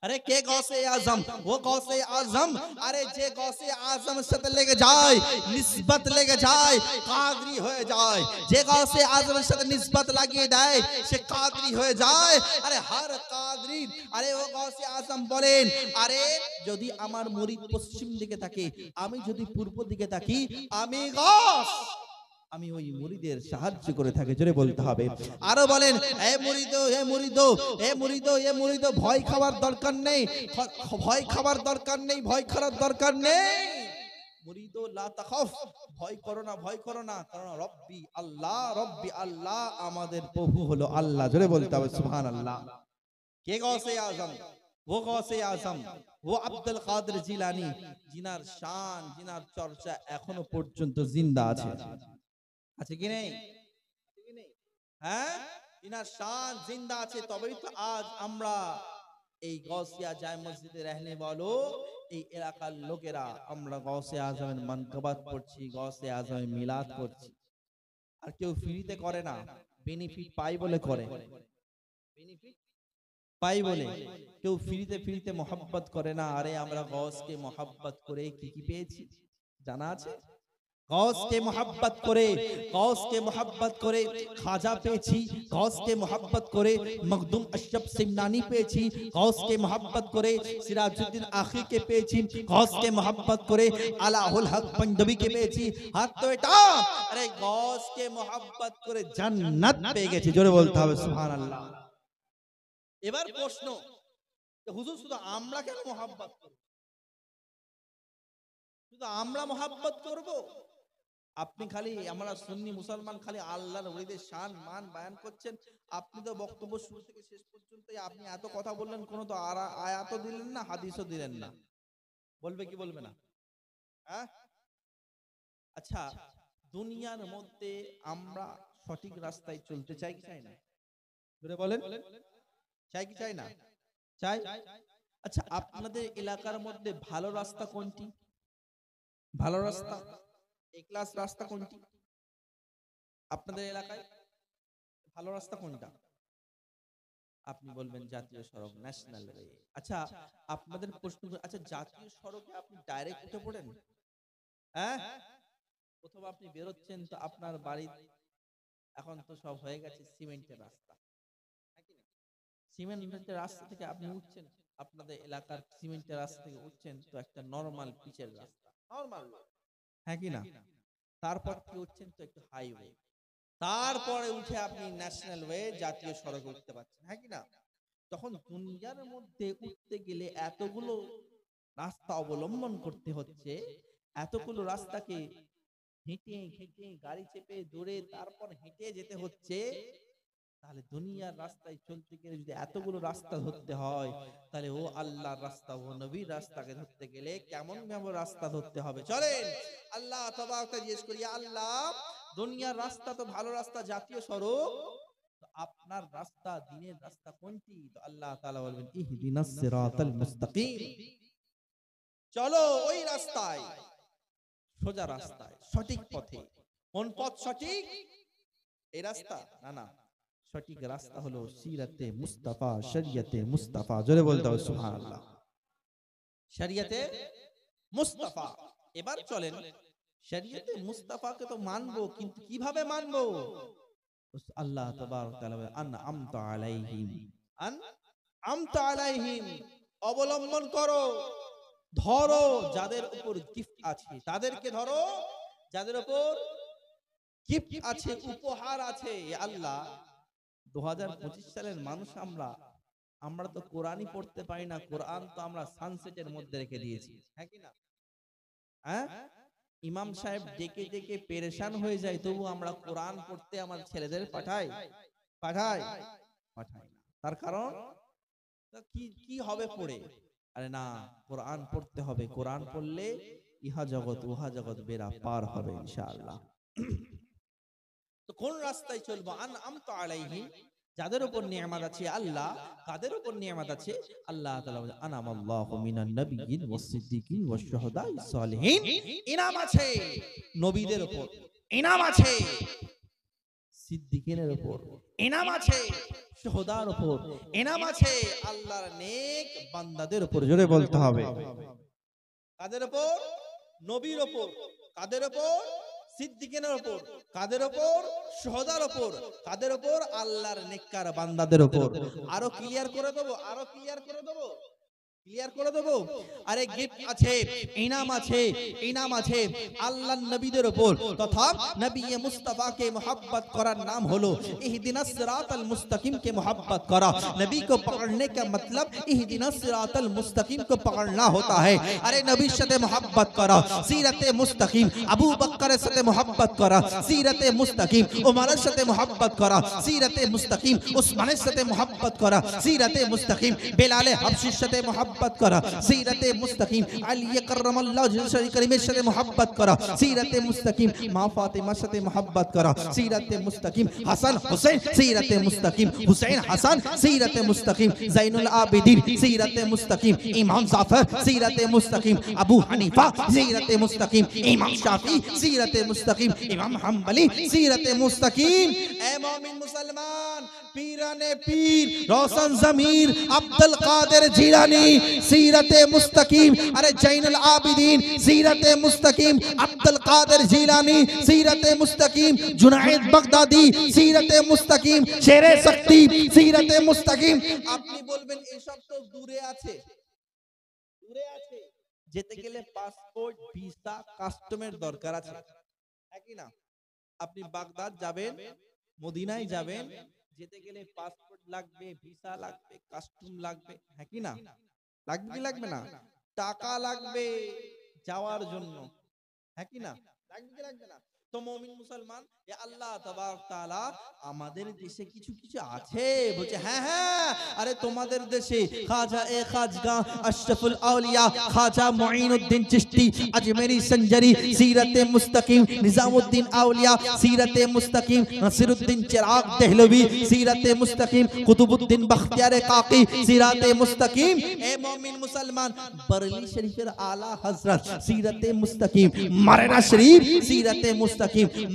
अरे के गौसे आजम? वो गौसे आजम अरे जे गौसे आजम साथे लेगे जाए निस्बत लेगे जाए कादरी हो जाए, जे गौसे आजम साथे निस्बत লাগিয়ে দেয় সে কাদরি হয়ে যায়। আরে हर কাদরি আরে ও গৌসে আজম বলেন আরে যদি আমার মুরিদ পশ্চিম দিকে থাকে, আমি যদি পূর্ব দিকে থাকি, আমি গৌস আমি ওই মুরিদের সাহায্য করে থাকি। জোরে বলতে হবে। আরো বলেন হে মুরিদ ভয় খাওয়ার দরকার নেই, ভয় খাওয়ার দরকার নেই। মুরিদ লা তাখাফ, ভয় করো না, কারণ রব্বি আল্লাহ আমাদের প্রভু হলো আল্লাহ। জোরে বলতে হবে সুবহানাল্লাহ। কে গৌসে আজম? वो गौसे आजम, वो আব্দুল কাদের জিলানী জিনার শান, জিনার চর্চা এখনো পর্যন্ত জিন্দা আছে। আছে কি নেই? হ্যাঁ, ইনার শান জিন্দা আছে, তবেই তো আজ আমরা এই গৌসিয়া জায় মসজিদে रहने वालों এই এলাকার লোকেরা আমরা গৌসে আজমের মানকাবাত পড়ছি, গৌসে আজমের মিলাদ পড়ছি। আর কেউ ফ্রিতে করে না, বেনিফিট পাই বলে করে, বেনিফিট পাই বলে কেউ ফ্রিতে মোহাব্বত করে না। আরে আমরা গৌসকে মোহাব্বত করে কি কি পেয়েছি জানা আছে? গৌসকে মোহাব্বত করে, গৌসকে মোহাব্বত করে খাজা পেয়েছি, গৌসকে মোহাব্বত করে মখদুম আশরাফ সিমনানি পেয়েছি, গৌসকে মোহাব্বত করে সিরাজউদ্দিন আখি কে পেয়েছি, গৌসকে মোহাব্বত করে আলাউল হক পাঞ্জাবি কে পেয়েছি। হাত তো এটা, আরে গৌসকে মোহাব্বত করে জান্নাত পেয়ে গেছি। জোরে বলতে হবে সুবহানাল্লাহ। এবার প্রশ্ন, হুজুর শুধু আমরা কেন মোহাব্বত করব? শুধু আমরা মোহাব্বত করব? আপনি খালি, আমরা সুন্নি মুসলমান খালি আল্লাহর ওলিদের শান মান বয়ান করছেন। আপনি তো বক্তব্য শুরু থেকে শেষ পর্যন্ত আপনি এত কথা বললেন, কোনো তো আয়াতও দিলেন না, হাদিসও দিলেন না। বলবে কি বলবে না? হ্যাঁ, আচ্ছা, দুনিয়ার মধ্যে আমরা সঠিক রাস্তায় চলতে চাই কি চাই না? ধরে বলেন, চাই কি চাই না? চাই। আচ্ছা, আপনাদের এলাকার মধ্যে ভালো রাস্তা কোনটি? ভালো রাস্তা, একলাস রাস্তা কোনটি আপনাদের এলাকায়? ভালো রাস্তা কোনটা? আপনি বলবেন জাতীয় সড়ক, ন্যাশনাল ওয়ে। আচ্ছা, আপনাদের প্রশ্ন, আচ্ছা জাতীয় সড়কে আপনি ডাইরেক্ট উঠে পড়েন? হ্যাঁ, প্রথম আপনি বেরোচ্ছেন তো আপনার বাড়ি, এখন তো সব হয়ে গেছে সিমেন্টের রাস্তা। সিমেন্টের রাস্তা থেকে আপনি উঠছেন, আপনাদের এলাকার সিমেন্টের রাস্তা থেকে উঠছেন তো একটা নরমাল পিচের রাস্তা, নরমাল, হ্যাঁ কি না? তারপর কি উঠছেন তো একটু হাইওয়ে, তারপরে উঠে আপনি ন্যাশনাল ওয়ে, জাতীয় সড়কে উঠতে পারছেন, হ্যাঁ কি না? তখন দুনিয়ার মধ্যে উঠতে গেলে এতগুলো রাস্তা অবলম্বন করতে হচ্ছে, এতগুলো রাস্তাকে হেঁটে হেঁটে গাড়ি চেপে দৌড়ে তারপর হেঁটে যেতে হচ্ছে। তাহলে দুনিয়ার রাস্তায় চলতে গেলে যদি এতগুলো রাস্তা ধরতে হয়, তাহলে ও আল্লাহর রাস্তা, ও নবীর রাস্তাকে ধরতে গেলে কেমন ভাবে রাস্তা ধরতে হবে? চলেন আল্লাহ তাবারক ওয়া তাআলা জিজ্ঞেস করি, আল্লাহ দুনিয়ার রাস্তা তো ভালো রাস্তা, জাতীয় সড়ক, তো আপনার রাস্তা, দ্বীনের রাস্তা কোনটি? তো আল্লাহ তাআলা বলবেন ইহদিনাস সিরাতাল মুস্তাকিম, চলো ওই রাস্তায়, সোজা রাস্তায়, সঠিক পথে। কোন পথ সঠিক? এই রাস্তা না, না, সঠিক রাস্তা হলো সিরাতে মুস্তাফা, শরিয়তে মুস্তাফা। জোরে বলতে হবে সুবহানাল্লাহ। শরিয়তে মুস্তাফা। এবার চলেন, শরিয়তে মুস্তাফাকে তো মানবো, কিন্তু কিভাবে মানবো? আল্লাহ তাবারক ওয়া তাআলা আনআমতা আলাইহিম, আনআমতা আলাইহিম, অবলম্বন করো, ধরো যাদের উপর গিফট আছে তাদেরকে ধরো, যাদের উপর গিফট আছে, উপহার আছে। আল্লাহ 2025 সালের মানুষ আমরা তো কোরআনই পড়তে পারি না। কোরআন তো আমরা সানসেটের মধ্যে রেখে দিয়েছি, হ্যাঁ কি না? হ্যাঁ, ইমাম সাহেব ডেকে ডেকে পেরেশান হয়ে যায়, তবু আমরা কোরআন পড়তে আমার ছেলেদের পাঠাই না। তার কারণ কি হবে পড়ে? আরে না, কোরআন পড়তে হবে, কোরআন পড়লে ইহা জগৎ উহা জগৎ বেড়া পার হবে ইনশাআল্লাহ। তো কোন রাস্তায় চলবো? আনআমতু আলাইহিম, যাদের উপর নিয়ামত আছে। আল্লাহ কাদের উপর নিয়ামত আছে? আল্লাহ তাআলা বলেন আনামাল্লাহু মিনান নাবিয়্যিন ওয়াস সিদ্দিকিন ওয়াশ শুহাদাই সালিহিন, ইনাম আছে নবীদের উপর, ইনাম আছে সিদ্দিকিনের উপর, ইনাম আছে শুহাদার উপর, ইনাম আছে আল্লাহর নেক বান্দাদের উপর। জোরে বলতে হবে, কাদের উপর? নবীর উপর। কাদের উপর? সিদ্দিকিনের উপর। কাদের উপর? শুহাদার উপর। কাদের উপর? আল্লাহর নেককার বান্দাদের উপর। আরো ক্লিয়ার করে দেবো, আরো ক্লিয়ার করে দেবো, ক্লিয়ার করে দেবো। আরে গিফট আছে, ইনাম আছে, ইনাম আছে আল্লাহর নবীদের উপর, তথা নবী মুস্তাফাকে मोहब्बत করার नाम হলো ইহদিনাস সিরাতাল মুস্তাকিম के मोहब्बत करा। नबी को पकड़ने का मतलब इहदिनास सिरातल मुस्तकीम को पकड़ना होता है। अरे नबी से मोहब्बत करा, सीरत मुस्तकीम, अबू बकर से मोहब्बत करा, सीरत मुस्तकीम, उमर से मोहब्बत करा, सीरत मुस्तकीम, उस्मान से मोहब्बत करा, सीरत मुस्तकीम, बिलाल हबशी से मोहब्बत करा, सीरत मुस्तकीम, अली करमल्लाहु वजहहु करीम से मोहब्बत करा, सीरत मुस्तकीम, मां फातिमा से मोहब्बत करा, सीरत मुस्तकीम, हसन हुसैन, सीरत मुस्तकीम, हुसैन हसन, सीरत मुस्तकीम, ज़ैनुल आबिदीन, सीरत मुस्तकीम, इमाम जाफर, सीरत मुस्तकीम, अबू हनीफा, सीरत मुस्तकीम, इमाम शाफी, सीरत मुस्तकीम, इमाम हम्बली, सीरत मुस्तकीम। ए मोमिन मुसलमान, पीराने पीर रोशन जमीर अब्दुल कादिर जिलानी सीरते मुस्तकीम अरे जैनुल आबिदीन सीरते मुस्तकीम अब्दुल कादिर जिलानी सीरते मुस्तकीम जुनैद बगदादी सीरते मुस्तकीम शेरे शक्ति सीरते मुस्तकीम আপনি বলবেন এসব তো দূরে আছে যেতে গেলে পাসপোর্ট ভিসা কাস্টমের দরকার আছে একই না আপনি বাগদাদ যাবেন মদিনায় যাবেন যেতে গেলে পাসপোর্ট লাগবে ভিসা লাগবে কাস্টম লাগবে হ্যাঁ কি না লাগবে কি লাগবে না টাকা লাগবে যাওয়ার জন্য হ্যাঁ কি না লাগবে কি লাগবে না তো মুমিন মুসলমান এ আল্লাহ তাবারক তাআলা আমাদের দেশে কিছু কিছু আছে বলছে হ্যাঁ হ্যাঁ আরে তোমাদের দেশে খাজা এ খাজগা আশরাফুল আউলিয়া খাজা মুঈনুদ্দিন চিশতি আজমেরি সঞ্জরি সিরাতে মুস্তাকিম নিজামউদ্দিন আউলিয়া সিরাতে মুস্তাকিম নাসিরউদ্দিন চিরাগ দেহলভী সিরাতে মুস্তাকিম কুতুবউদ্দিন বখতিয়ারে কাকি সিরাতে মুস্তাকিম এ মুমিন মুসলমান বরেলি শরীফের আলা হযরত সিরাতে মুস্তাকিম মারেনা শরীফ সিরাতে মুস্তাকিম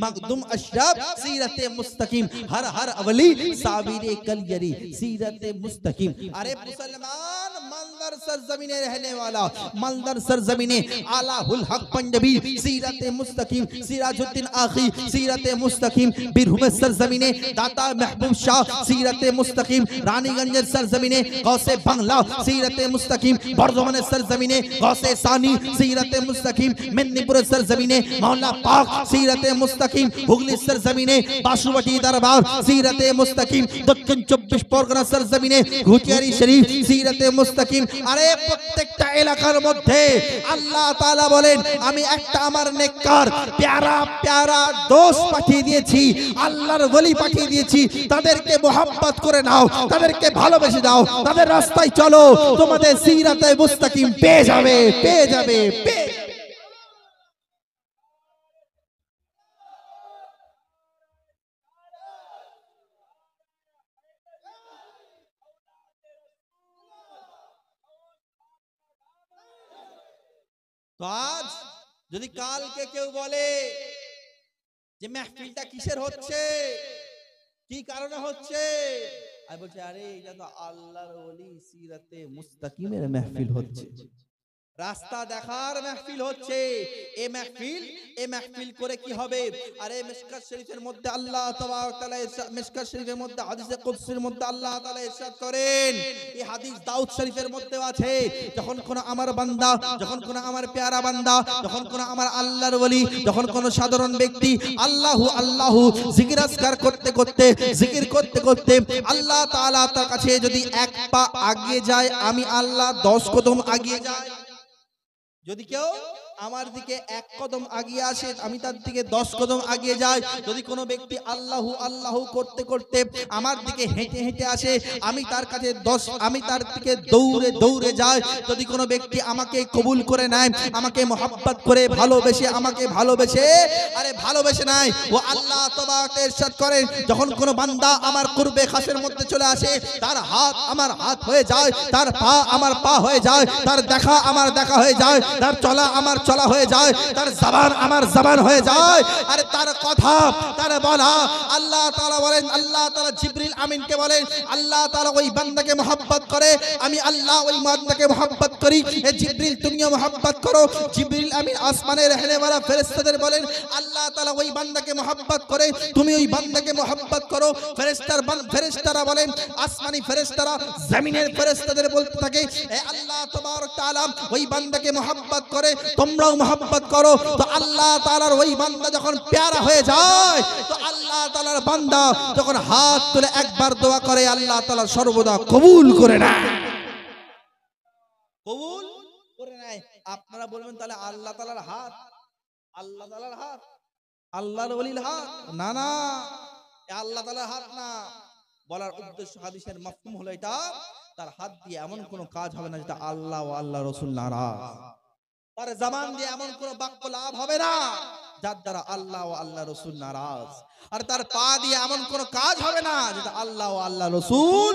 मखदूम अशरफ सीरत मुस्तकीम हर हर अवली साबिर कलयरी सीरत मुस्तकीम अरे मुसलमान मंदर सरजमीने रहने वाला मंदर सरजमीने आलाहुल हक पंजाबी सीरत मुस्तकीम सिराजुद्दीन आखी सीरत मुस्तकीम बिरहुम सरजमीने दाता महबूब शाह सीरत मुस्तकीम रानीगंज सरजमीने गौसे बंगला सीरत मुस्तकीम बर्दवान सरजमीने गौसे सानी सीरत मुस्तकीम मेदिनीपुर सरजमीने मौला पाक सीरत मुस्तकीम हुगली सरजमीने बासुवटी दरबार सीरत मुस्तकीम दक्षिण 24 परगना सरजमीने घुटियारी शरीफ सीरत मुस्तकीम अरे প্রত্যেকটা এলাকার মধ্যে আল্লাহ তাআলা বলেন আমি একটা আমার নেককার প্যারা প্যারা দোস্ত পাঠিয়ে দিয়েছি আল্লাহর ওলি পাঠিয়ে দিয়েছি তাদেরকে মোহাব্বত করে নাও তাদেরকে ভালোবেসে দাও তাদের রাস্তায় চলো তোমাদের সিরাতে মুস্তাকিম পেয়ে যাবে পেয়ে যাবে তো আজ যদি কালকে কেউ বলে যে মাহফিলটা কিসের হচ্ছে কি কারণে হচ্ছে আমি বলছি আরে এটা তো আল্লাহর ওলি সিরাতে মুস্তাকিমের মাহফিল হচ্ছে রাস্তা দেখার মাহফিল হচ্ছে এই মাহফিল করে কি হবে আরে মিশকাত শরীফের মধ্যে আল্লাহ তাবারক তাআলা মিশকাত শরীফের মধ্যে হাদিসে কুদসির মধ্যে আল্লাহ তাআলা ইরশাদ করেন এই হাদিস দাউদ শরীফের মধ্যে আছে যখন কোন আমার বান্দা যখন কোন আমার প্যারা বান্দা যখন কোন আমার আল্লাহর ওলি যখন কোন সাধারণ ব্যক্তি আল্লাহু আল্লাহু জিকির আজকার করতে করতে জিকির করতে করতে আল্লাহ তাআলা তার কাছে যদি এক পা এগিয়ে যায় আমি আল্লাহ 10 কদম এগিয়ে যাই যদি কেউ আমার দিকে এক কদম এগিয়ে আসে আমি তার দিকে 10 কদম এগিয়ে যাই যদি কোনো ব্যক্তি আল্লাহু আল্লাহু করতে করতে আমার দিকে হেঁটে হেঁটে আসে আমি তার কাছে 10 আমি তার দিকে দৌড়ে দৌড়ে যাই যদি কোনো ব্যক্তি আমাকে কবুল করে নেয় আমাকে mohabbat করে ভালোবেসে আমাকে ভালোবেসে আরে ভালোবেসে নাই ও আল্লাহ তাবারক ইরশাদ করেন যখন কোনো বান্দা আমার কুরবে খাসের মধ্যে চলে আসে তার হাত আমার হাত হয়ে যায় তার পা আমার পা হয়ে যায় তার দেখা আমার দেখা হয়ে যায় তার চলা আমার চলা হয়ে যায় তার জবান আমার জবান হয়ে যায় আর তার কথা তার বলা আল্লাহ তাআলা বলেন আল্লাহ তাআলা জিবরিল আমিনকে বলেন আল্লাহ তাআলা ওই বান্দাকে mohabbat করে আমি আল্লাহ ওই বান্দাকে mohabbat করি হে জিবরিল তুমিও mohabbat করো জিবরিল আমিন আসমানে रहने वाला ফেরেশতাদের বলেন আল্লাহ তাআলা ওই বান্দাকে mohabbat করে তুমি ওই বান্দাকে mohabbat করো ফেরেশতারা বলেন আসমানি ফেরেশতারা জমিনের ফেরেশতাদের বলতে থাকে হে আল্লাহ তাবারক তাআলা ওই বান্দাকে mohabbat করে তোমরাও mohabbat করো তো আল্লাহ তাআলার ওই বান্দা যখন প্যারা হয়ে যায় তো আল্লাহ তাআলার বান্দা যখন হাত তুলে একবার দোয়া করে আল্লাহ তাআলা সর্বদা কবুল করে নেয় কবুল করে নেয় আপনারা বলবেন তাহলে আল্লাহ তাআলার হাত আল্লাহর ওলির হাত না না আল্লাহ তাআলার হাত না বলার উদ্দেশ্য হাদিসের মাফহুম হলো এটা তার হাত দিয়ে এমন কোনো কাজ হবে না যেটা আল্লাহ ও আল্লাহ রাসূল নারাজ তার জবান দিয়ে এমন কোন বাক্য লাভ হবে না যার দ্বারা আল্লাহ ও আল্লাহ রাসূল নারাজ আর তার পা দিয়ে এমন কোন কাজ হবে না যেটা আল্লাহ ও আল্লাহ রাসূল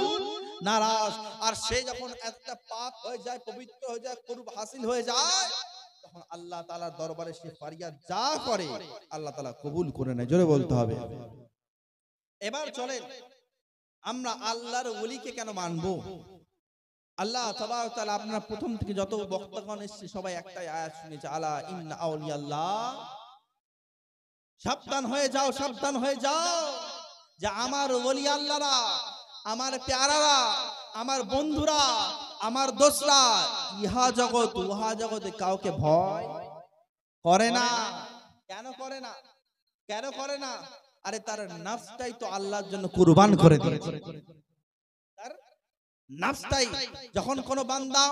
নারাজ আর সে যখন একটা পাক হয়ে যায় পবিত্র হয়ে যায় কুরব হাসিল হয়ে যায় তখন আল্লাহ তাআলার দরবারে সে ফরিয়াদ যা করে আল্লাহ তাআলা কবুল করে নেয় জোরে বলতে হবে এবার চলেন আমরা আল্লাহর ওলিকে কেন মানবো? আল্লাহ তাবারক ওয়া তাআলা আপনারা প্রথম থেকে যত বক্তাগণ এসেছে সবাই একটাই আয়াত শুনেছে, আলা ইন্না আউলিয়াল্লাহ, সাবধান হয়ে যাও, সাবধান হয়ে যাও যে আমার ওলি আল্লাহরা, আমার প্যারারা, আমার বন্ধুরা, আমার দোসরা ইহা জগৎ উহা জগতে কাউকে ভয় করে না। কেন করে না? কেন করে না? আরে তার নফসটাই তো আল্লাহর জন্য কুরবান করে দিয়েছে। তার নফসটাই, যখন কোন বান্দা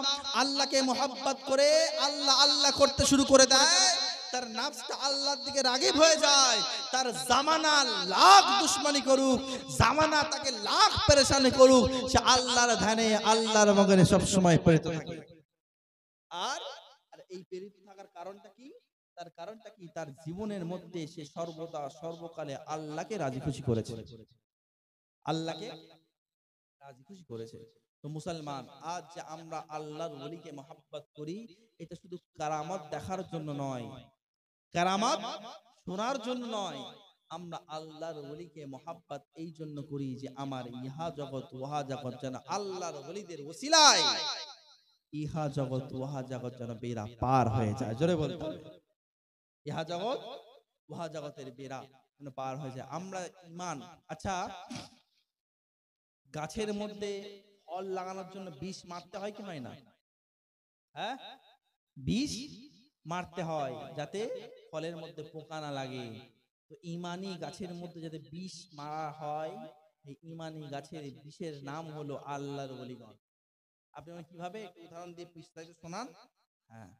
আল্লাহকে মুহাব্বত করে আল্লাহ আল্লাহ করতে শুরু করে দেয়, তার নফসটা আল্লাহর দিকে রাগিব হয়ে যায়। তার জামানা লাখ দুশমনি করুক, জামানা তাকে লাখ পেরেশানি করুক, সে আল্লাহর ধ্যানে আল্লাহর মগনে সব সময় প্রেরিত থাকে। আর এই প্রেরিত থাকার কারণটা কি? তার কারণটা কি? তার জীবনের মধ্যে সে সর্বদা সর্বকালে আল্লাহকে রাজি খুশি করেছে, আল্লাহকে রাজি খুশি করেছে। তো মুসলমান, আজ যে আমরা আল্লাহর ওলিকে মহব্বত করি, এটা শুধু কারামত দেখার জন্য নয়, কারামত শোনার জন্য নয়, আমরা আল্লাহর ওলিকে মহব্বত এই জন্য করি যে আমার ইহা জগৎ ওহা জগৎ যেন আল্লাহর ওলিদের ওসিলায় ইহা জগৎ ওহা জগৎ যেন বেড়া পার হয়ে যায়। জোরে বলতে হবে, ইহা জগৎ ওহা জগতের বেড়া যেন পার হয়ে যায়। আমরা ঈমান, আচ্ছা গাছের মধ্যে ফল লাগানোর জন্য বিষ মারতে হয় কি হয় না? হ্যাঁ, বিষ মারতে হয় যাতে ফলের মধ্যে পোকা না লাগে। তো ঈমানি গাছের মধ্যে যাতে বিষ মারা হয়, এই ঈমানি গাছের বিষের নাম হলো আল্লাহর ওলিগণ। আপনি কিভাবে একটু উদাহরণ দিয়ে বিস্তারিত শোনান। হ্যাঁ,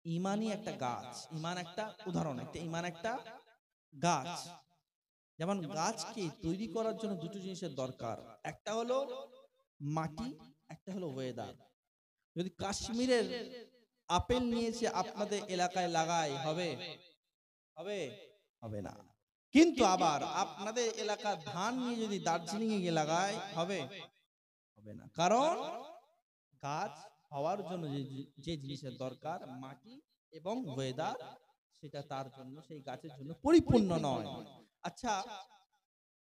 ঈমানি একটা গাছ, ঈমান একটা উদাহরণ, একটা ঈমান একটা গাছ। যেমন গাছকে তৈরি করার জন্য দুটো জিনিসের দরকার, একটা হলো মাটি, একটা হলো ওয়েদার। যদি কাশ্মীরের আপেল নিয়ে এসে আপনাদের এলাকায় লাগাই, হবে? হবে? হবে না। কিন্তু আবার আপনাদের এলাকার ধান নিয়ে যদি দার্জিলিং এ গিয়ে লাগাই, হবে? হবে না। কারণ গাছ হওয়ার জন্য যে জিনিসের দরকার, মাটি এবং ওয়েদার, সেটা তার জন্য, সেই গাছের জন্য পরিপূর্ণ নয়। আচ্ছা,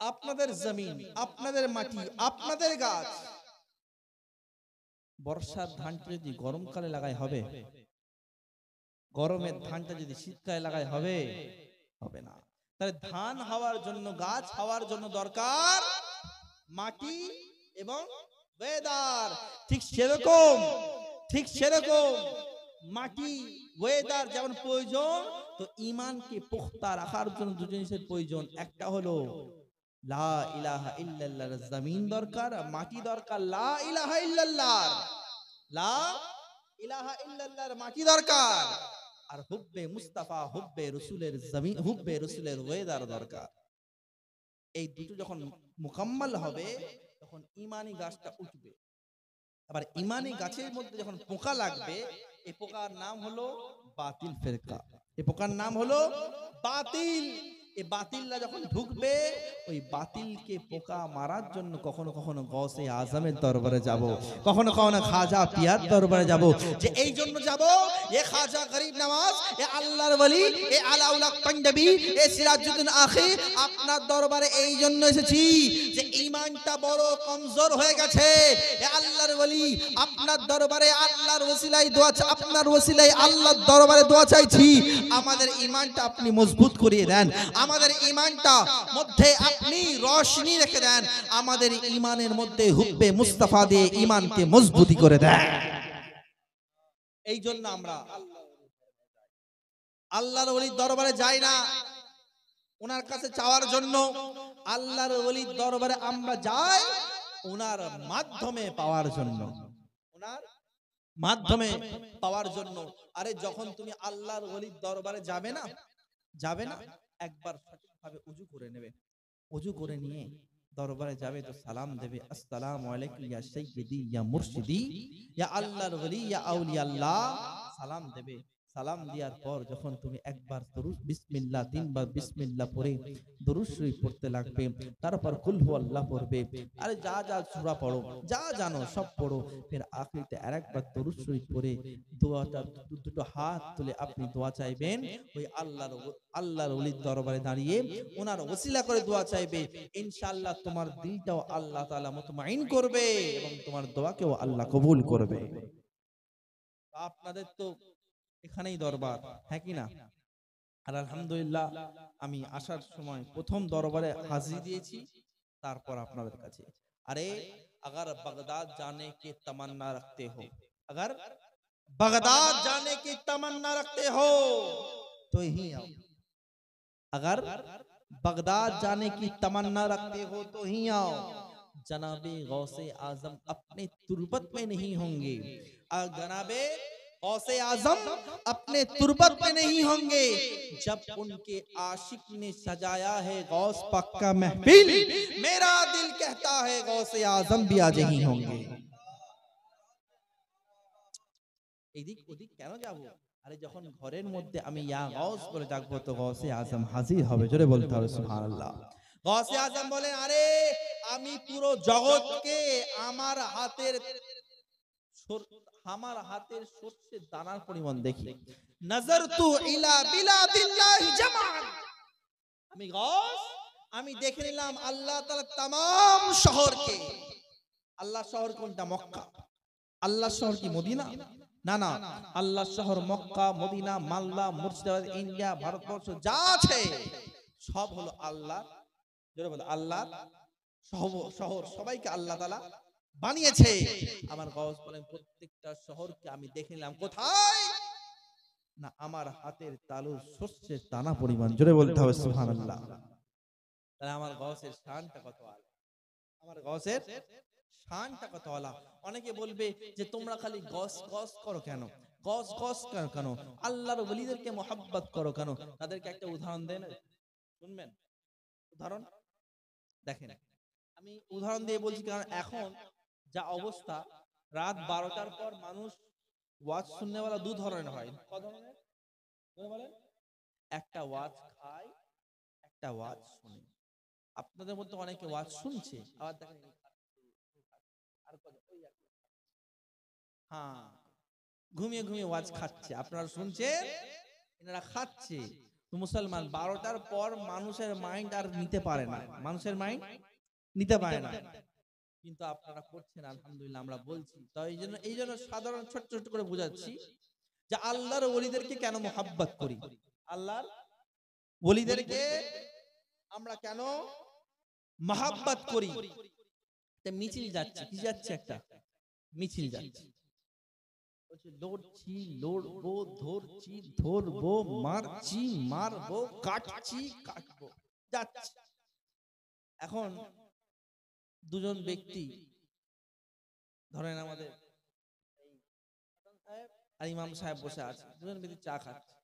আপনাদের জমিন, আপনাদের মাটি, আপনাদের গাছ, বর্ষার ধানটা যদি গরমকালে লাগাই, হবে? গরমের ধানটা যদি শীতকালে লাগাই, হবে? হবে না। তাহলে ধান হওয়ার জন্য, গাছ হওয়ার জন্য দরকার মাটি এবং ওয়েদার। ঠিক সেরকম, ঠিক সেরকম মাটি ওয়েদার যেমন প্রয়োজন, তো ঈমানকে পুখতা রাখার জন্য দুটো জিনিসের প্রয়োজন। একটা হলো লা ইলাহা ইল্লাল্লাহর জমিন দরকার, মাটি দরকার। লা ইলাহা ইল্লাল্লাহ, লা ইলাহা ইল্লাল্লাহর মাটি দরকার। আর হুব্বে মুস্তাফা, হুব্বে রাসূলের জমিন, হুব্বে রাসূলের ওয়েদার দরকার। এই দুটো যখন মুকাম্মাল হবে, তখন ঈমানি গাছটা উঠবে। আবার ঈমানি গাছের মধ্যে যখন পোকা লাগবে, এই পোকার নাম হলো বাতিল ফিরকা। এই পোকার নাম হলো বাতিল। এই বাতিলরা যখন ঢুকবে, ওই বাতিলকে পোকা মারার জন্য কখনো কখনো গৌসে আজমের দরবারে যাব, কখনো কখনো খাজা পিয়ার দরবারে যাব। যে এই জন্য যাব, এ খাজা গরিব নওয়াজ, এ আল্লাহর ওলি, এ আলাউল হক পাঞ্জাবি, এ সিরাজউদ্দিন আখি, আপনার দরবারে এই জন্য এসেছি যে ঈমানটা বড় কমজোর হয়ে গেছে। এ আল্লাহর ওলি, আপনার দরবারে আল্লাহর ওসিলায় দোয়া, আপনার ওসিলায় আল্লাহর দরবারে দোয়া চাইছি, আমাদের ঈমানটা আপনি মজবুত করিয়ে দেন, আমাদের ঈমানটা মধ্যে আপনি রোশনি রেখে দেন, আমাদের ঈমানের মধ্যে হুব্বে মুস্তাফা দিয়ে ঈমানকে মজবুতি করে দেন। এই জন্য আমরা আল্লাহর ওলির দরবারে যাই না ওনার কাছে চাওয়ার জন্য, আল্লাহর ওলির দরবারে আমরা যাই ওনার মাধ্যমে পাওয়ার জন্য, ওনার মাধ্যমে পাওয়ার জন্য। আরে যখন তুমি আল্লাহর ওলির দরবারে যাবে না, যাবে না, একবার সঠিকভাবে উযু করে নেবে, উযু করে নিয়ে দরবারে যাবে তো সালাম দেবে, আসসালামু আলাইকুম ইয়া সাইয়্যিদি ইয়া মুর্শিদি ইয়া আল্লাহর ওলি ইয়া আউলিয়া আল্লাহ, সালাম দেবে। সালাম দেওয়ার পর যখন তুমি একবার দরুদ বিসমিল্লাহ, তিনবার বিসমিল্লাহ পড়ে দরুদ শরীফ পড়তে লাগবে, তারপর কুল হু আল্লাহ পড়বে, আরে যা যা সূরা পড়ো, যা জানো সব পড়ো, ফের আখিরিতে আরেকবার দরুদ শরীফ পড়ে দোয়াটা দুটো হাত তুলে আপনি দোয়া চাইবেন। ওই আল্লাহর ওলির দরবারে দাঁড়িয়ে ওনার ওসিলা করে দোয়া চাইবে, ইনশাআল্লাহ তোমার দিলটাও আল্লাহ তাআলা মুতমাইন করবে এবং তোমার দোয়াকেও আল্লাহ কবুল করবে। আপনাদের তো এখানেই দরবার, হ্যাঁ কি না? আর আলহামদুলিল্লাহ আমি আসার সময় প্রথম দরবারে হাজিরি দিয়েছি, তারপর আপনাদের কাছে। আরে अगर बगदाद जाने की तमन्ना रखते हो, अगर बगदाद जाने की तमन्ना रखते हो तो ही आओ, अगर बगदाद जाने की तमन्ना रखते हो तो ही आओ। जनाबे गौसे आजम अपने तुर्बत में नहीं होंगे, और जनाबे गौसे आजम अपने तुर्बत में नहीं होंगे, जब उनके आशिक ने सजाया है गौस पाक का महफिल, मेरा दिल कहता है गौसे आजम भी आज ही होंगे। এদিক ওদিক কেন যাব? আরে যখন ঘরের মধ্যে আমি ইয়া গৌস বলে ডাকবো তো গৌসে আজম হাজির হবে, জোরে বলতে হবে সুবহানাল্লাহ। গৌসে আজম বলেন, আরে আমি পুরো জগৎকে আমার হাতের সর্ষের দানার পরিমাণ দেখি। নজরতু ইলা বিলাদিল্লাহি জামান, আমি গৌস, আমি দেখে নিলাম আল্লাহ তাআলা तमाम শহরকে। আল্লাহ শহর কোনটা? মক্কা। আল্লাহ শহর কি মদিনা? না না, আল্লাহ শহর মক্কা, মদিনা, মালদা, মুর্শিদাবাদ, ইন্ডিয়া, ভারতবর্ষ যা আছে সব হলো আল্লাহ, জোরে বলো আল্লাহ শহর, সবাইকে আল্লাহ তাআলা বানিয়েছে। আমার গৌস বলেন প্রত্যেকটা শহরকে আমি দেখে নিলাম, কোথায় না আমার হাতের তালুর সর্ষের দানা পরিমাণ, জোরে বলতে হবে সুবহানাল্লাহ। তাহলে আমার গৌসের শানটা কত আলা, আমার গৌসের শানটা কত আলা। অনেকে বলবে যে তোমরা খালি গস গস করো কেন, গস গস কেন, আল্লাহর ওলিদেরকে মোহাব্বত করো কেন? তাদেরকে একটা উদাহরণ দেন, শুনবেন উদাহরণ? দেখেন আমি উদাহরণ দিয়ে বলছি, কারণ এখন যা অবস্থা, রাত 12টার পর মানুষ ওয়াজ শুননেওয়ালা দু ধরনের হয়। ক ধরনের? বলেন। একটা ওয়াজ খায়, একটা ওয়াজ শুনে। আপনাদের মধ্যে অনেকে ওয়াজ শুনছে, আবার দেখেন হ্যাঁ ঘুমিয়ে ঘুমিয়ে ওয়াজ খাচ্ছে। আপনারা শুনছেন, এনারা খাচ্ছে। তো মুসলমান 12টার পর মানুষের মাইন্ড আর নিতে পারে না, মানুষের মাইন্ড নিতে পারে না, কিন্তু আপনারা করছেন আলহামদুলিল্লাহ, আমরা বলছি। তো এই জন্য সাধারণ ছোট ছোট করে বোঝাচ্ছি যে আল্লাহর ওলিদেরকে কেন মোহাব্বত করি, আল্লাহর ওলিদেরকে আমরা কেন মোহাব্বত করি। মিছিল যাচ্ছে, কি যাচ্ছে? একটা মিছিল যাচ্ছে, লড়ছি লড়বো, ধরছি ধরবো, মারছি মারবো, কাটছি কাটবো, যাচ্ছে। এখন দুজন ব্যক্তি, ধরেন আমাদের আর ইমাম সাহেব বসে আছে, দুজন ব্যক্তি চা খাচ্ছে,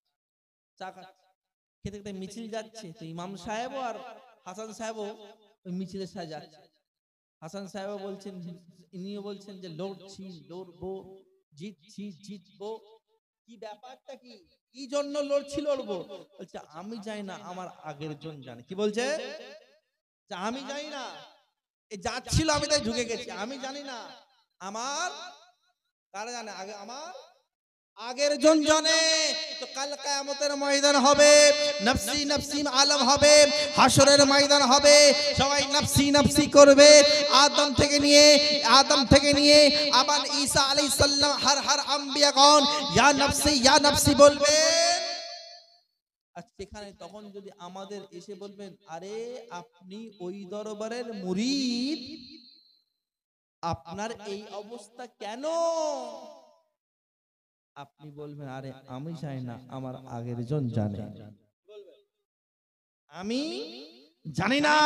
খেতে খেতে মিছিল যাচ্ছে। তো ইমাম সাহেবও আর হাসান সাহেবও ওই মিছিলের সাথে যাচ্ছে। হাসান সাহেবও বলছেন, ইনিও বলছেন যে লড়ছি লড়বো, জিতছি জিতবো। কি ব্যাপারটা কি, কি জন্য লড়ছি লড়বো? বলছে আমি জানি না, আমার আগের জন জানে। কি বলছে? আমি জানি না, যাচ্ছিল আমি তাই ঢুকে গেছি, আমি জানি না। আমার কারা জানে? আগে আমার আগের জন জানে। তো কাল কিয়ামতের ময়দান হবে, নফসি নফসি আলম হবে, হাসরের ময়দান হবে, সবাই নফসি নফসি করবে। আদম থেকে নিয়ে আবার ঈসা আলাইহিস সালাম, হর আম্বিয়াগণ ইয়া নফসি বলবে। আর সেখানে তখন যদি আমাদের এসে বলবেন, আরে আপনি ওই দরবারের মুরিদ, আপনার এই অবস্থা কেন? আপনি বলবেন, আরে আমি জানি না, আমার আগের জন জানে। আমি জানি না,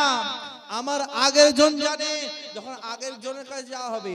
আমার আগের জন জানে। যখন আগের জনের কাছে যাওয়া হবে,